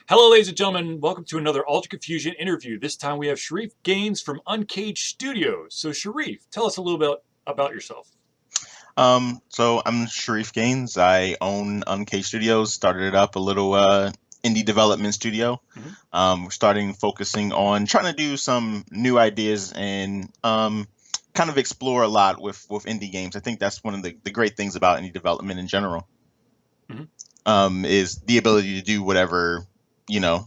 Hello, ladies and gentlemen. Welcome to another Ultra Confusion interview. This time we have Sharif Gaines from Uncaged Studios. So, Sharif, tell us a little bit about yourself. So I'm Sharif Gaines. I own Uncaged Studios. Started it up a little indie development studio. Mhm. We're starting focusing on trying to do some new ideas and kind of explore a lot with indie games. I think that's one of the great things about indie development in general, Mhm. is the ability to do whatever you know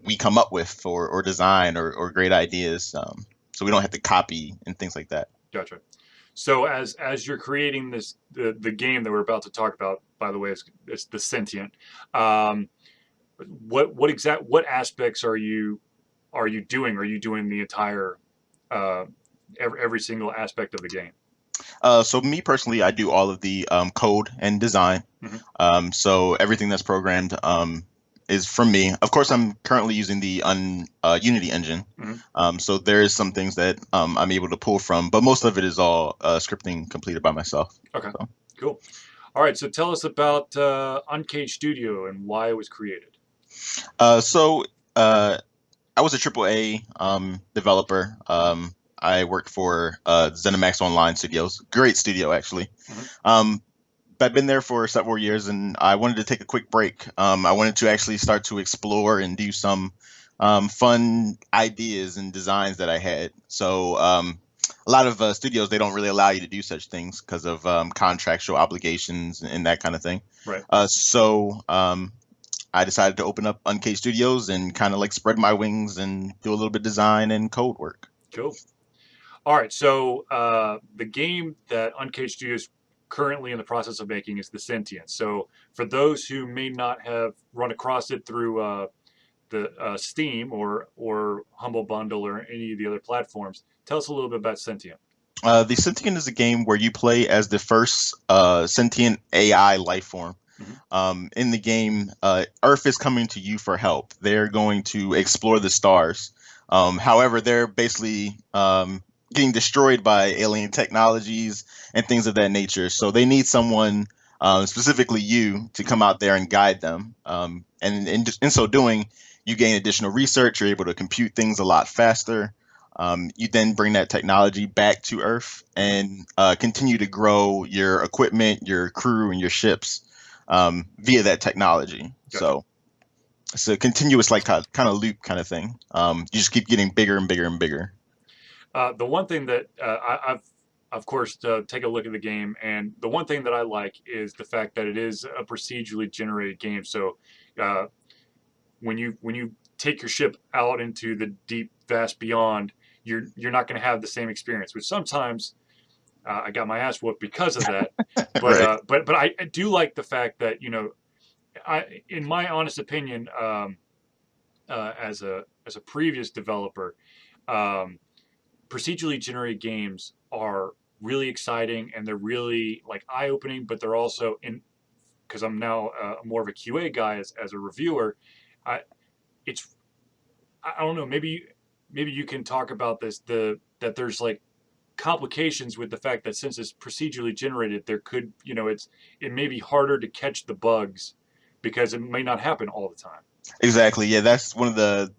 we come up with or design or great ideas. So we don't have to copy and things like that. Gotcha. So, as you're creating the game that we're about to talk about, by the way, it's the Sentient. Um, what aspects are you doing? Are you doing the entire uh, every single aspect of the game? So me personally, I do all of the code and design. Mhm. So everything that's programmed is from me. Of course, I'm currently using the Unity engine. Mhm. So there is some things that I'm able to pull from, but most of it is all scripting completed by myself. Okay. So, Cool. All right. So, tell us about Uncaged Studio and why it was created. so uh, I was a AAA developer. Mhm. I worked for ZeniMax Online Studios, great studio actually. Mhm. Um, I've been there for several years, and I wanted to take a quick break. I wanted to actually start to explore and do some fun ideas and designs that I had. So a lot of studios they don't really allow you to do such things because of contractual obligations and that kind of thing. Right. So I decided to open up Uncaged Studios and kind of like spread my wings and do a little bit of design and code work. Cool. All right, so the game that Uncaged Studios currently in the process of making is the Sentience. So for those who may not have run across it through the Steam or Humble Bundle or any of the other platforms, tell us a little bit about Sentient. The Sentient is a game where you play as the first sentient AI life form. Hmm. In the game, Earth is coming to you for help. They're going to explore the stars. However, they're basically getting destroyed by alien technologies and things of that nature. So they need someone, specifically you, to Hmm. come out there and guide them. And in so doing, you gain additional research. You're able to compute things a lot faster. You then bring that technology back to Earth Hmm. and continue to grow your equipment, your crew, and your ships via that technology. Gotcha. So it's a continuous, like kind of loop kind of thing. You just keep getting bigger and bigger and bigger. The one thing that I've, of course, take a look at the game, and the one thing that I like is the fact that it is a procedurally generated game. So uh, when you take your ship out into the deep vast beyond, you're not going to have the same experience. Which sometimes I got my ass whooped because of that. But Right. I do like the fact that in my honest opinion, as a previous developer, um, procedurally generated games are really exciting and they're really like eye opening, but they're also in because I'm now more of a QA guy as a reviewer. I, it's I don't know. Maybe you can talk about this. The that there's like complications with the fact that since it's procedurally generated, there could it may be harder to catch the bugs because it may not happen all the time. Exactly. Yeah, that's one of the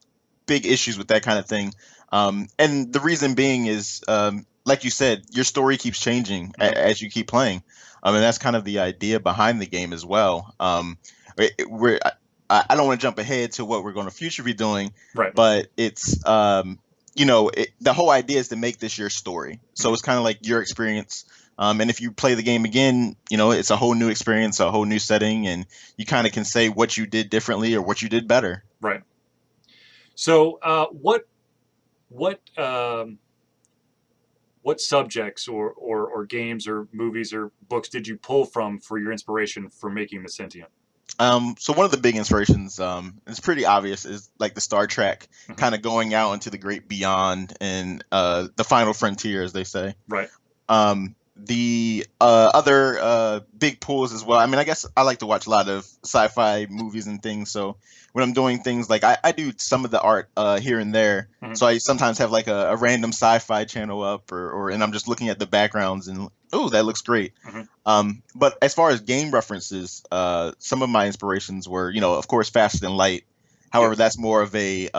big issues with that kind of thing. And the reason being is, like you said, your story keeps changing Hmm. as you keep playing. And that's kind of the idea behind the game as well. I don't want to jump ahead to what we're going to future be doing, Right. but it's, the whole idea is to make this your story. So Hmm. it's kind of like your experience. And if you play the game again, it's a whole new experience, a whole new setting, and you kind of can say what you did differently or what you did better. Right. So what what subjects or games or movies or books did you pull from for your inspiration for making the Sentient? So one of the big inspirations, it's pretty obvious, is like the Star Trek, Hmm. kind of going out into the great beyond and the final frontier, as they say. Right. The other big pulls as well. I mean, I guess I like to watch a lot of sci-fi movies and things. So when I'm doing things like I do some of the art here and there. Hmm. So I sometimes have like a random sci-fi channel up, or and I'm just looking at the backgrounds and oh, that looks great. Hmm. But as far as game references, some of my inspirations were, of course, Faster Than Light. Yep. However, that's more of a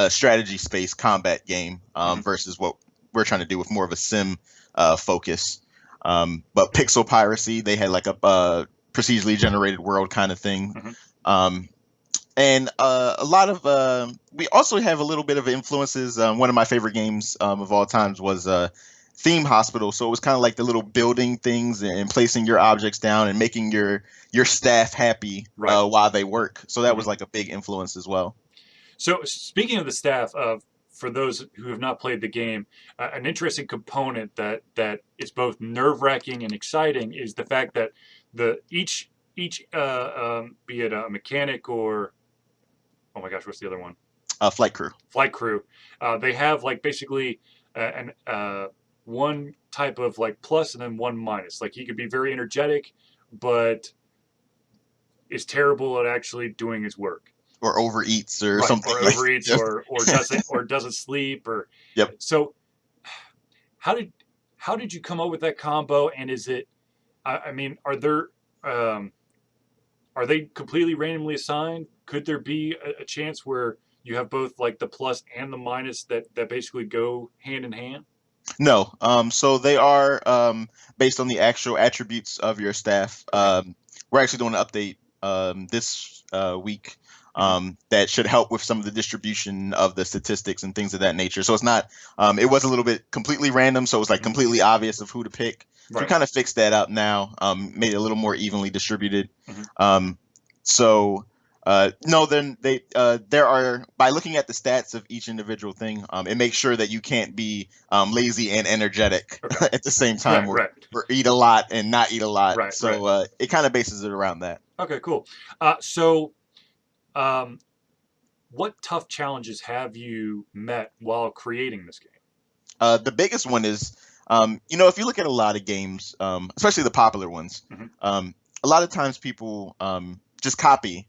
strategy space combat game Hmm. versus what we're trying to do with more of a sim focus. But Pixel Piracy, they had like a procedurally generated world kind of thing. Hmm. Um, and a lot of we also have a little bit of influences. One of my favorite games of all times was Theme Hospital. So it was kind of like the little building things and placing your objects down and making your staff happy Right. while they work. So that Hmm. was like a big influence as well. So speaking of the staff, for those who have not played the game, an interesting component that is both nerve wracking and exciting is the fact that the each be it a mechanic or, oh my gosh, what's the other one? Flight Crew. Flight crew. They have like basically an one type of like plus and then one minus. Like he could be very energetic, but is terrible at actually doing his work. Or overeats or Right, something or like overeats, that. or doesn't sleep, or Yep. so. How did how did you come up with that combo? And is it? I mean, um, are they completely randomly assigned? Could there be a chance where you have both like the plus and the minus that basically go hand in hand? No. So they are based on the actual attributes of your staff. Okay. We're actually doing an update this week Hmm. that should help with some of the distribution of the statistics and things of that nature. So it's not. It was a little bit completely random, so it was like Hmm. completely obvious of who to pick. So we Right. kind of fixed that up now. Made it a little more evenly distributed. Hmm. Um, so no, then there are by looking at the stats of each individual thing, it makes sure that you can't be lazy and energetic Okay. at the same time, Right. or Right. eat a lot and not eat a lot. Right. Right. So it kind of bases it around that. Okay. Cool. So, um, what tough challenges have you met while creating this game? The biggest one is, if you look at a lot of games, especially the popular ones, Hmm. a lot of times people just copy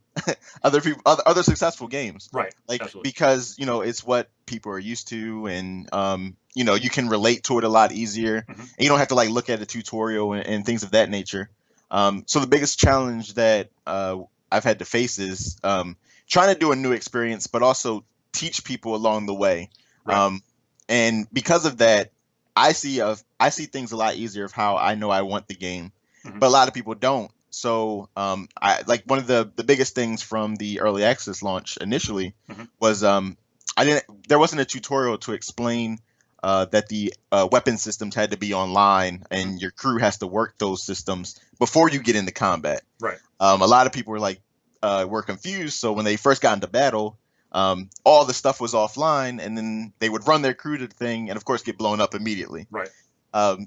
other successful games, Right. like Absolutely. because it's what people are used to, and you can relate to it a lot easier, Hmm. and you don't have to like look at a tutorial and things of that nature. So the biggest challenge that I've had to face is trying to do a new experience, but also teach people along the way. Right. Um, and because of that, I see things a lot easier of how I know I want the game, Hmm. but a lot of people don't. So I like one of the biggest things from the early access launch initially Hmm. was there wasn't a tutorial to explain that the weapon systems had to be online Hmm. and your crew has to work those systems before you get into combat. Right. A lot of people were confused. So when they first got into battle, all the stuff was offline, and then they would run their crew to the thing, and of course get blown up immediately. Right.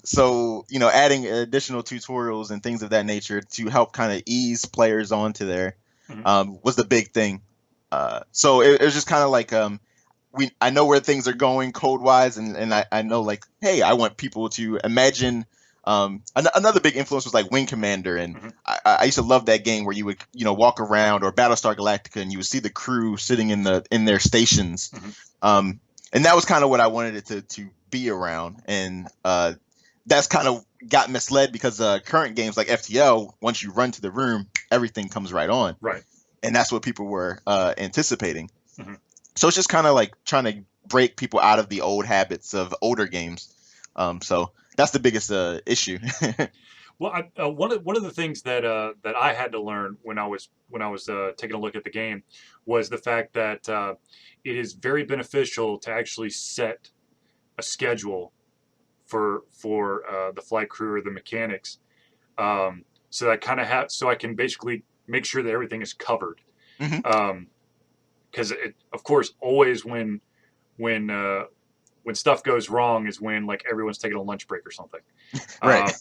So adding additional tutorials and things of that nature to help kind of ease players onto there Hmm. was the big thing. So it was just kind of like I know where things are going code wise, and I know like, hey, I want people to imagine. Another big influence was like Wing Commander, and Hmm. I used to love that game where you would walk around, or Battlestar Galactica, and you would see the crew sitting in their stations, Hmm. um, and that was kind of what I wanted it to be around, and that's kind of got misled because current games like FTL, once you run to the room, everything comes right on, Right. and that's what people were anticipating. Hmm. So it's just kind of like trying to break people out of the old habits of older games. So that's the biggest issue. Well, one of the things that I had to learn when I was taking a look at the game was the fact that it is very beneficial to actually set a schedule for the flight crew or the mechanics, so that I kind of have so I can basically make sure that everything is covered. Hmm. Because of course, always when uh, when stuff goes wrong is when like everyone's taking a lunch break or something. Right.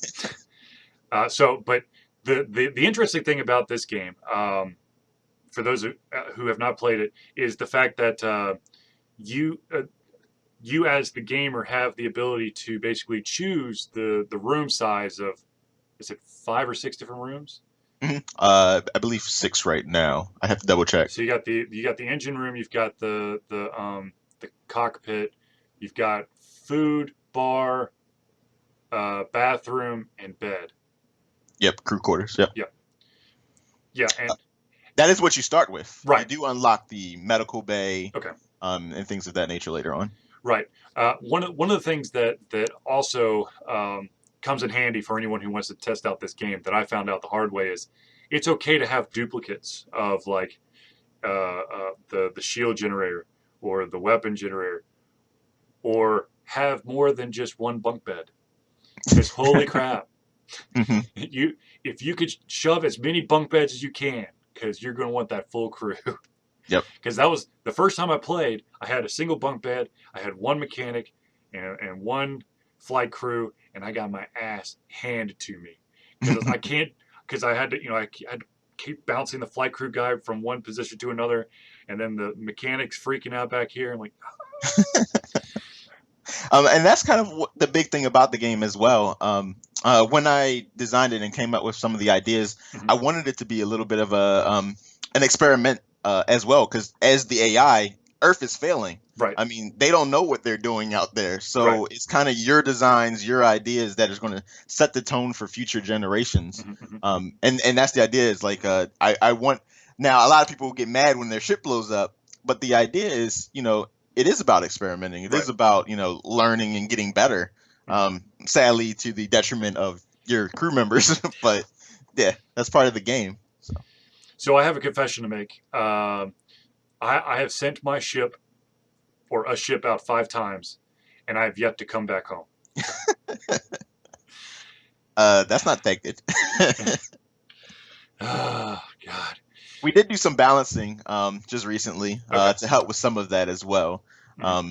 Uh, but the interesting thing about this game, for those who have not played it, is the fact that you you as the gamer have the ability to basically choose the room size of, is it 5 or 6 different rooms? Hmm. I believe 6 right now. I have to double check. So you got the engine room, you've got the cockpit, you've got food, bar, bathroom, and bed. Yep, crew quarters. Yep. Yeah, yeah, That is what you start with. You Right. do unlock the medical bay, Okay. and things of that nature later on. Right. One of the things that also comes in handy for anyone who wants to test out this game that I found out the hard way is it's okay to have duplicates of like the shield generator or the weapon generator, or have more than just one bunk bed. Because holy crap, Hmm. you if you could shove as many bunk beds as you can, because you're going to want that full crew. Yep. Because that was the first time I played. I had a single bunk bed. I had one mechanic and one flight crew, and I got my ass handed to me because I can't. Because I had to, I had to keep bouncing the flight crew guy from one position to another, and then the mechanics freaking out back here. I'm like, And that's kind of the big thing about the game as well. When I designed it and came up with some of the ideas, mm-hmm. I wanted it to be a little bit of a an experiment as well, because as the AI, Earth is failing. Right. I mean, they don't know what they're doing out there, so Right. it's kind of your designs, your ideas that is going to set the tone for future generations. Mm-hmm, mm-hmm. And that's the idea. Is like I want now. A lot of people get mad when their ship blows up, but the idea is, it is about experimenting. It Right. is about, learning and getting better. Mm-hmm. Sadly, to the detriment of your crew members, but yeah, that's part of the game. So I have a confession to make. I have sent my ship or a ship out 5 times, and I have yet to come back home. That's not that good. Oh, God. We did do some balancing just recently Okay. to help with some of that as well. Mm-hmm.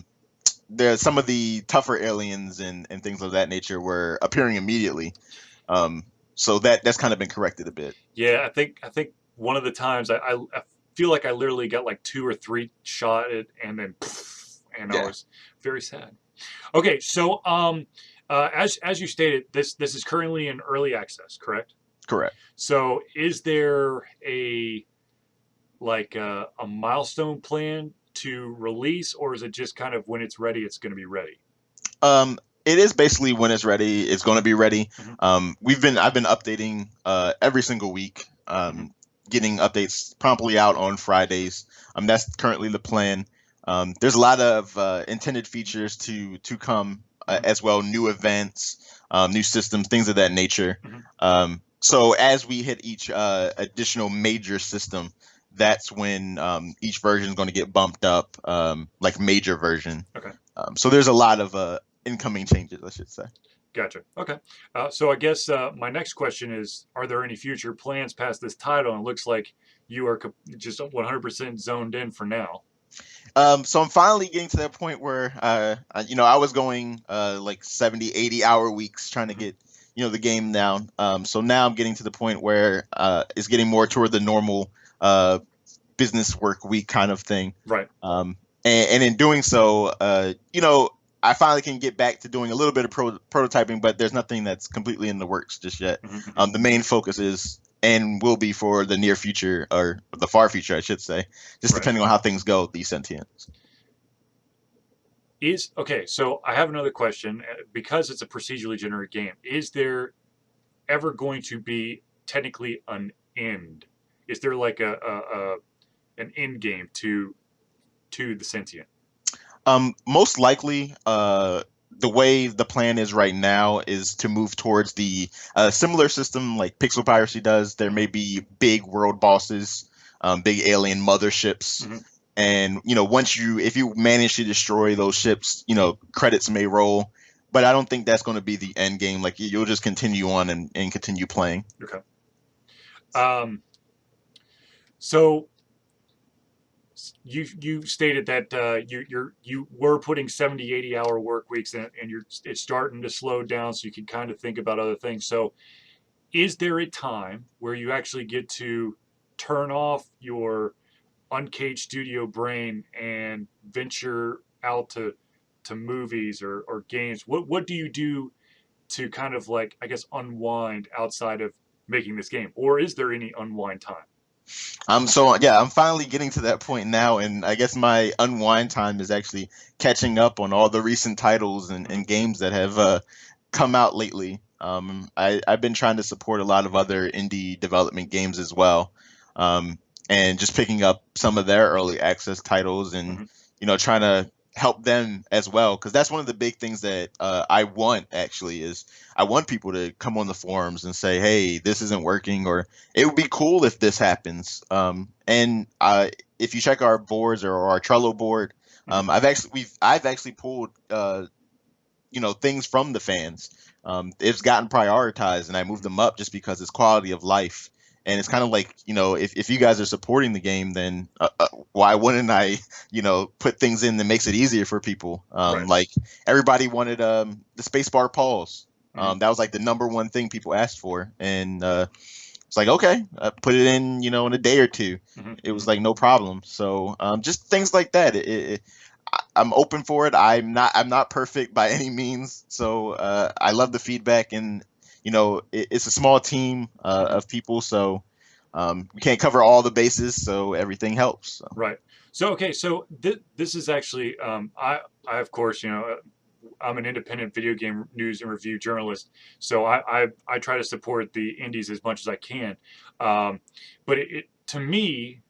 There's some of the tougher aliens and things of that nature were appearing immediately. So that's kind of been corrected a bit. Yeah, I think one of the times I feel like I literally got like 2 or 3 shot it, and then and I Yeah, was very sad. Okay, so as you stated, this is currently in early access, correct? correct. So is there a milestone plan to release, or is it just kind of when it's ready, it's going to be ready? It is basically when it's ready, it's going to be ready. Mm-hmm. I've been updating every single week, Mm-hmm. getting updates promptly out on Fridays. That's currently the plan. There's a lot of intended features to come Mm-hmm. as well, new events, new systems, things of that nature. Mm-hmm. So as we hit each additional major system, that's when each version is going to get bumped up, like major version. Okay. So there's a lot of incoming changes, I should say. Gotcha. Okay. So I guess my next question is: are there any future plans past this title? And it looks like you are just 100% zoned in for now. So I'm finally getting to that point where, I was going like 70, 80 hour weeks trying to Mm-hmm. get, the game down. So now I'm getting to the point where it's getting more toward the normal business work week kind of thing. Right. And in doing so, I finally can get back to doing a little bit of prototyping, but there's nothing that's completely in the works just yet. Mm-hmm. The main focus is and will be for the near future, or the far future, I should say, just Right. depending on how things go with the Sentience. Okay, so I have another question. Because it's a procedurally generated game, is there ever going to be technically an end? Is there like an end game to the Sentient? Most likely, the way the plan is right now is to move towards the similar system like Pixel Piracy does. There may be big world bosses, big alien motherships, Mm-hmm. and if you manage to destroy those ships, credits may roll. But I don't think that's going to be the end game. Like, you'll just continue on and continue playing. Okay. So you stated that you were putting 70, 80 hour work weeks in, and it's starting to slow down, so you can kind of think about other things. So is there a time where you actually get to turn off your Uncaged studio brain and venture out to movies or games? What do you do to kind of, like, I guess, unwind outside of making this game, or is there any unwind time? So yeah, I'm finally getting to that point now, and I guess my unwind time is actually catching up on all the recent titles and games that have come out lately. I've been trying to support a lot of other indie development games as well, and just picking up some of their early access titles and Hmm. trying to help them as well, because that's one of the big things that I want actually is I want people to come on the forums and say, hey, this isn't working, or it would be cool if this happens. And if you check our boards or our Trello board, Hmm. I've actually pulled things from the fans. It's gotten prioritized, and I moved Hmm. them up just because it's quality of life. And it's kind of like, if you guys are supporting the game, then why wouldn't I, put things in that makes it easier for people? Right. Like everybody wanted the spacebar pause. Hmm. That was like the number one thing people asked for, and it's like, okay, put it in, in a day or two. Hmm. It Hmm. was like no problem. So just things like that. I'm open for it. I'm not perfect by any means. So I love the feedback, and it's a small team Hmm. of people, so we can't cover all the bases. So everything helps. So. Right. So okay. So this is actually I of course I'm an independent video game news and review journalist, so I try to support the indies as much as I can. Um, but it to me,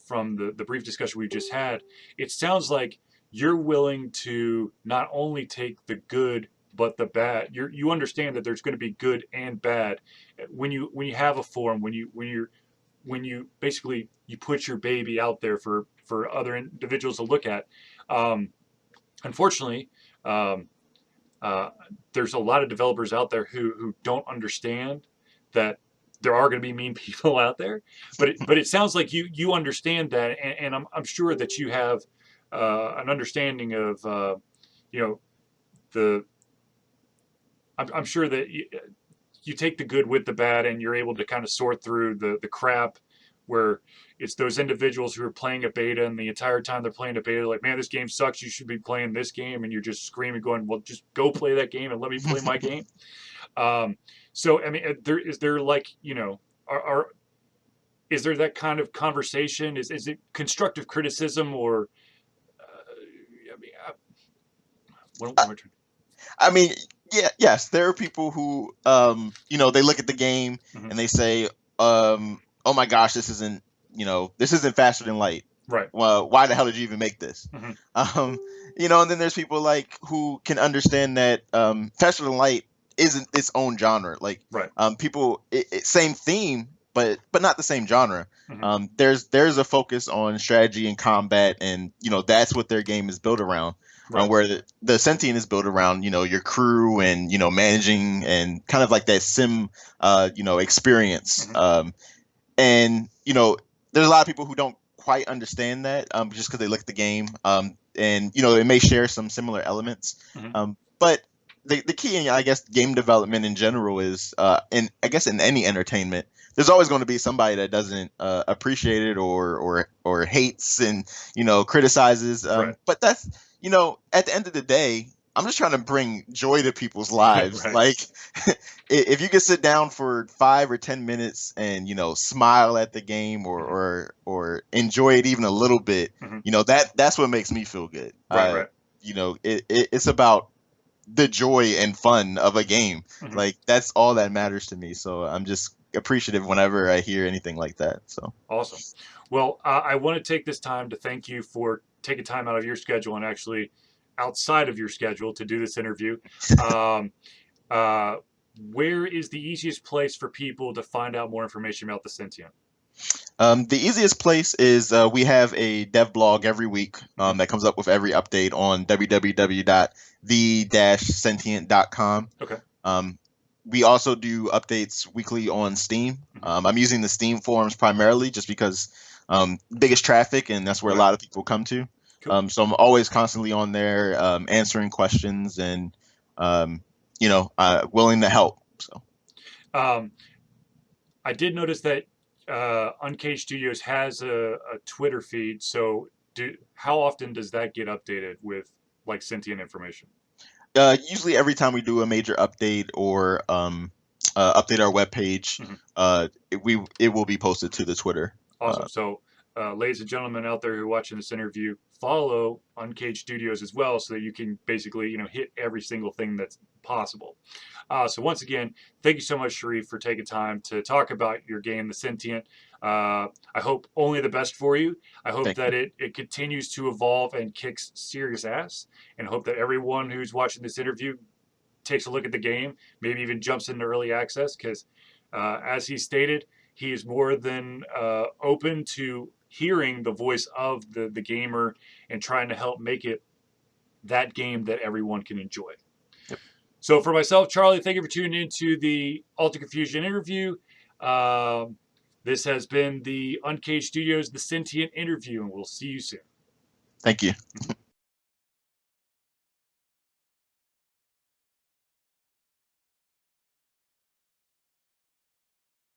from the brief discussion we've just had, it sounds like you're willing to not only take the good but the bad. You understand that there's going to be good and bad when you have a forum, when you basically you put your baby out there for other individuals to look at. Um, Unfortunately, um, uh, there's a lot of developers out there who don't understand that there are going to be mean people out there. But it sounds like you understand that, and I'm sure that you have an understanding of you know the. I'm sure that you take the good with the bad, and you're able to kind of sort through the crap where it's those individuals who are playing a beta, and the entire time they're playing a beta, like, man, this game sucks, you should be playing this game, and you're just screaming going, well, just go play that game and let me play my game. um, so I mean, there like, are is there that kind of conversation? Is it constructive criticism, or I mean, what am I trying I mean, yeah, yes, there are people who, they look at the game to, mhm. and they say, "Oh my gosh, this isn't faster than light. Right. Well, why the hell did you even make this?" Hmm. Um, and then there's people like who can understand that faster than light isn't its own genre. Like, Right. same theme, but not the same genre. Hmm. There's a focus on strategy and combat, and that's what their game is built around. Right. Where the Sentient is built around, your crew and managing and kind of like that sim, experience. Hmm. And there's a lot of people who don't quite understand that, just because they look at the game, and it may share some similar elements, Hmm. but the key in, I guess, game development in general is, in I guess in any entertainment, there's always going to be somebody that doesn't appreciate it, or hates and criticizes, Right. but that's, at the end of the day, I'm just trying to bring joy to people's lives. Right. Like, if you can sit down for 5 or 10 minutes and smile at the game, or Hmm. enjoy it even a little bit, Hmm. that's what makes me feel good. Right. Right. It's about the joy and fun of a game. Hmm. Like, that's all that matters to me. So I'm just appreciative whenever I hear anything like that. So. Awesome. Well, I want to take this time to thank you for taking time out of your schedule and actually outside of your schedule to do this interview. Um, uh, where is the easiest place for people to find out more information about the Sentient? The easiest place is, we have a dev blog every week, Hmm. that comes up with every update on www.the-sentient.com. Okay. Um, we also do updates weekly on Steam. Hmm. I'm using the Steam forums primarily just because, biggest traffic, and that's where a Right. lot of people come to. Cool. So I'm always constantly on there, answering questions, and willing to help. So. Um, I did notice that Uncaged Studios has a Twitter feed. So, how often does that get updated with like sentient information? Usually every time we do a major update, or update our webpage, Hmm. it will be posted to the Twitter. Awesome. So ladies and gentlemen out there who are watching this interview, follow Uncaged Studios as well, so that you can basically, hit every single thing that's possible. So once again, thank you so much, Sharif, for taking time to talk about your game, The Sentient. I hope only the best for you. I hope Thank that you. it continues to evolve and kicks serious ass, and hope that everyone who's watching this interview takes a look at the game, maybe even jumps into early access, because as he stated, he is more than open to hearing the voice of the gamer and trying to help make it that game that everyone can enjoy. Yep. So for myself, Charlie, thank you for tuning into the Alter Confusion interview. This has been the Uncaged Studios, the Sentient interview, and we'll see you soon. Thank you.